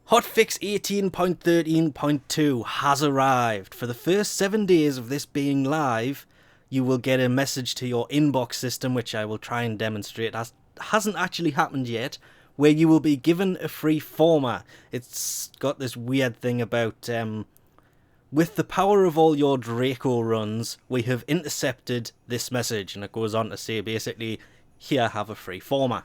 Hotfix 18.13.2 has arrived. For the first 7 days of this being live, you will get a message to your inbox system, which I will try and demonstrate. It hasn't actually happened yet, where you will be given a free Forma'd. It's got this weird thing about, with the power of all your Draco runs, we have intercepted this message. And it goes on to say, basically, here, have a free Forma'd.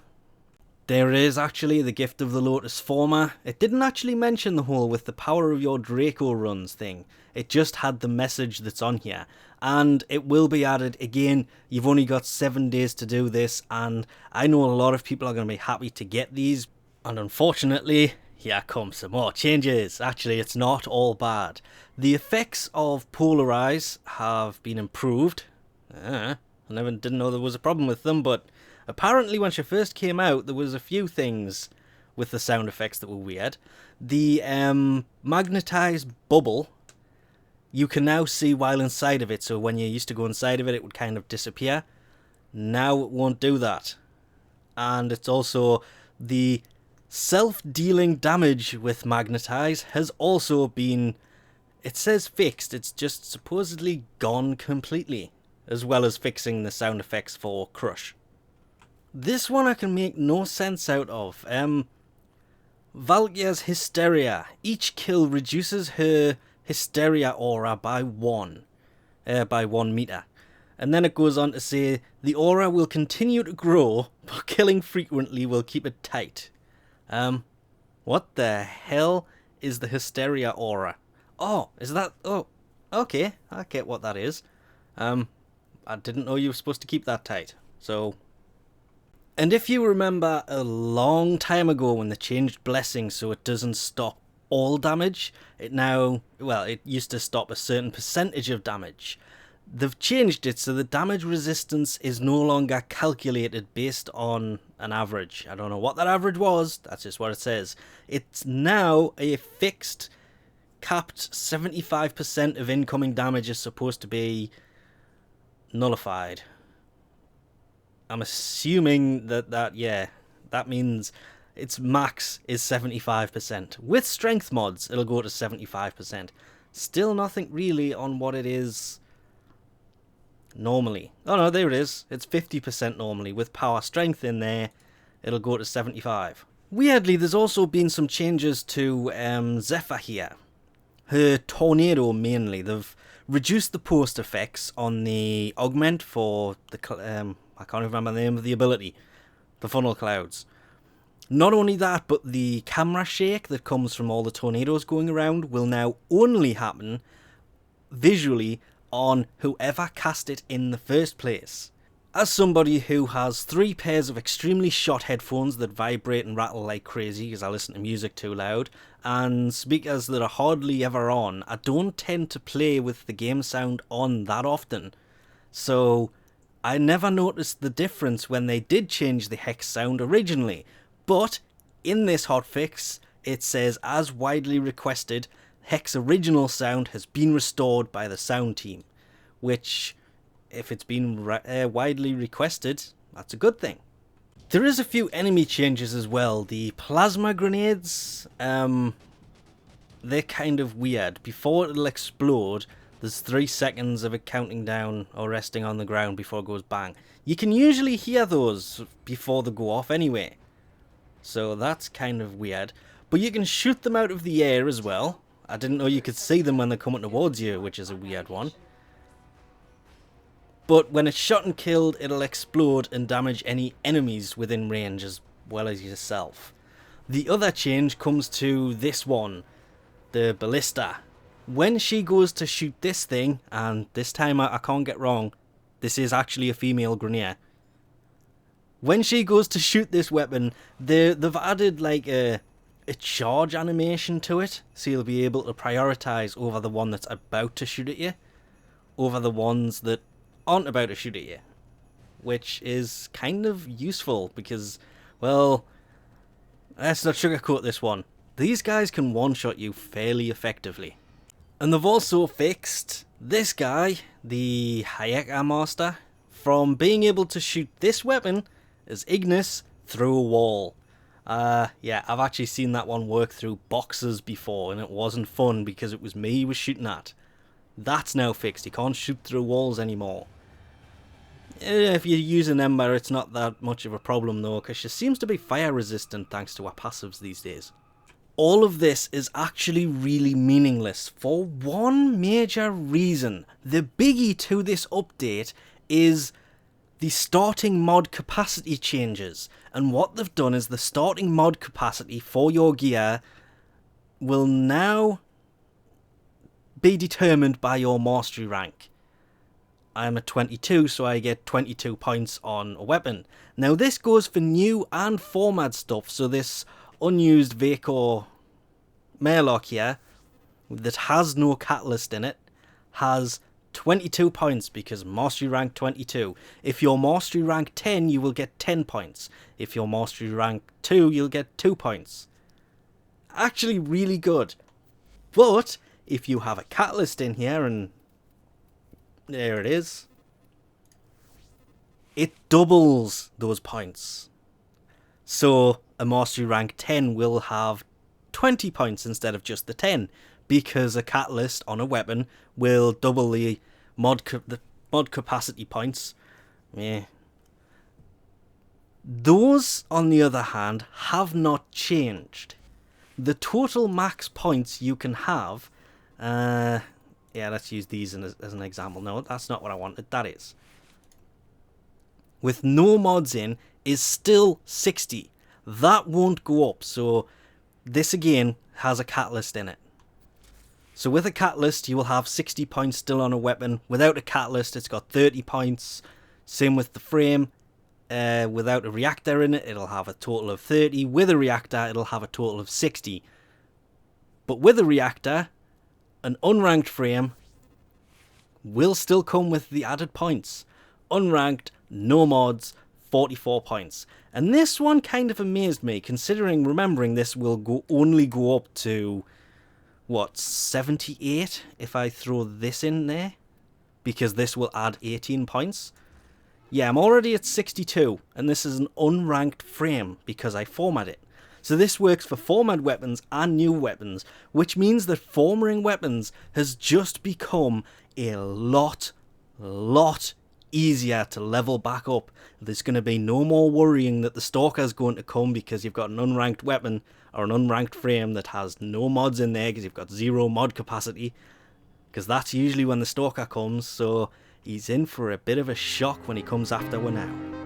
There is actually the Gift of the Lotus Forma'd. It didn't actually mention the whole with the power of your Draco runs thing. It just had the message that's on here. And it will be added again. You've only got 7 days to do this. And I know a lot of people are going to be happy to get these. And unfortunately, here come some more changes. Actually, it's not all bad. The effects of Polarize have been improved. I didn't know there was a problem with them, but apparently when she first came out, there was a few things with the sound effects that were weird. The magnetized bubble, you can now see while inside of it. So when you used to go inside of it, it would kind of disappear. Now it won't do that. And it's also the self-dealing damage with magnetize has also been, it says fixed, it's just supposedly gone completely, as well as fixing the sound effects for crush. This one I can make no sense out of. Valkyria's Hysteria. Each kill reduces her Hysteria aura by 1 meter. And then it goes on to say, the aura will continue to grow, but killing frequently will keep it tight. What the hell is the Hysteria aura? Oh, is that... Oh, okay, I get what that is. I didn't know you were supposed to keep that tight, so... And if you remember a long time ago when they changed Blessing so it doesn't stop all damage, it now, well, it used to stop a certain percentage of damage. They've changed it so the damage resistance is no longer calculated based on an average. I don't know what that average was, that's just what it says. It's now a fixed, capped 75% of incoming damage is supposed to be nullified. I'm assuming that means its max is 75%. With strength mods, it'll go to 75%. Still nothing really on what it is normally. Oh no, there it is. It's 50% normally. With power strength in there, it'll go to 75. Weirdly, there's also been some changes to Zephyr here. Her tornado mainly. They've reduced the post effects on the augment for the... I can't remember the name of the ability. The funnel clouds. Not only that, but the camera shake that comes from all the tornadoes going around will now only happen visually on whoever cast it in the first place. As somebody who has 3 pairs of extremely shot headphones that vibrate and rattle like crazy because I listen to music too loud, and speakers that are hardly ever on, I don't tend to play with the game sound on that often. So I never noticed the difference when they did change the hex sound originally, but in this hotfix it says, as widely requested, hex original sound has been restored by the sound team, which, if it's been widely requested, that's a good thing. There is a few enemy changes as well. The plasma grenades, they're kind of weird. Before it'll explode, there's 3 seconds of it counting down or resting on the ground before it goes bang. You can usually hear those before they go off anyway. So that's kind of weird. But you can shoot them out of the air as well. I didn't know you could see them when they're coming towards you, which is a weird one. But when it's shot and killed, it'll explode and damage any enemies within range as well as yourself. The other change comes to this one, the Ballista. When she goes to shoot this thing, and this time I can't get wrong, this is actually a female Grenier. When she goes to shoot this weapon, they've added like a charge animation to it, so you'll be able to prioritize over the one that's about to shoot at you, over the ones that aren't about to shoot at you. Which is kind of useful because, well, let's not sugarcoat this one. These guys can one-shot you fairly effectively. And they've also fixed this guy, the Hayeka Master, from being able to shoot this weapon as Ignis through a wall. Yeah, I've actually seen that one work through boxes before, and it wasn't fun because it was me he was shooting at. That's now fixed. He can't shoot through walls anymore. If you're using Ember, it's not that much of a problem though, because she seems to be fire resistant thanks to her passives these days. All of this is actually really meaningless for one major reason. The biggie to this update is the starting mod capacity changes. And what they've done is the starting mod capacity for your gear will now be determined by your mastery rank. I'm at 22, so I get 22 points on a weapon. Now this goes for new and Forma'd stuff, so this unused Vaco Murloc here, that has no catalyst in it, has 22 points because mastery rank 22. If you're mastery rank 10, you will get 10 points. If you're mastery rank 2, you'll get 2 points. Actually really good. But if you have a catalyst in here, and there it is, it doubles those points. So a mastery rank 10 will have 20 points instead of just the 10, because a catalyst on a weapon will double the mod capacity points. Yeah. Those, on the other hand, have not changed. The total max points you can have, yeah, let's use these as an example. No, that's not what I wanted. That is, with no mods in, is still 60. That won't go up, so this again has a catalyst in it. So with a catalyst, you will have 60 points still on a weapon. Without a catalyst, it's got 30 points. Same with the frame. Without a reactor in it, it'll have a total of 30. With a reactor, it'll have a total of 60. But with a reactor, an unranked frame will still come with the added points. Unranked, no mods, 44 points. And this one kind of amazed me, considering, remembering this will only go up to, what, 78 if I throw this in there? Because this will add 18 points. Yeah, I'm already at 62, and this is an unranked frame because I Forma'd it. So this works for Forma'd weapons and new weapons, which means that forming weapons has just become a lot easier to level back up. There's going to be no more worrying that the Stalker's going to come because you've got an unranked weapon or an unranked frame that has no mods in there because you've got 0 mod capacity, because that's usually when the Stalker comes, so he's in for a bit of a shock when he comes after one now.